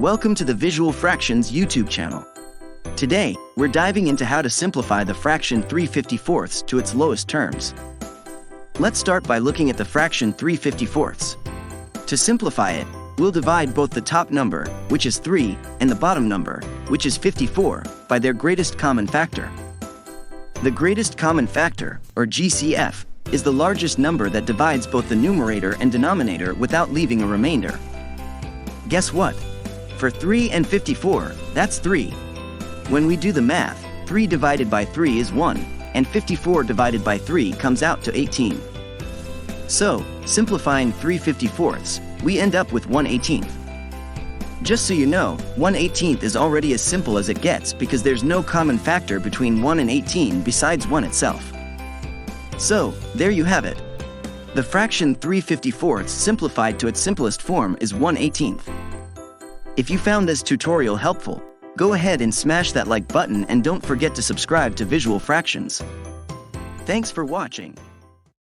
Welcome to the Visual Fractions YouTube channel. Today, we're diving into how to simplify the fraction 3/54 to its lowest terms. Let's start by looking at the fraction 3/54. To simplify it, we'll divide both the top number, which is 3, and the bottom number, which is 54, by their greatest common factor. The greatest common factor, or GCF, is the largest number that divides both the numerator and denominator without leaving a remainder. Guess what? For 3 and 54, that's 3. When we do the math, 3 divided by 3 is 1, and 54 divided by 3 comes out to 18. So, simplifying 3/54, we end up with 1/18. Just so you know, 1/18 is already as simple as it gets because there's no common factor between 1 and 18 besides 1 itself. So, there you have it. The fraction 3/54 simplified to its simplest form is 1/18. If you found this tutorial helpful, go ahead and smash that like button and don't forget to subscribe to Visual Fractions. Thanks for watching.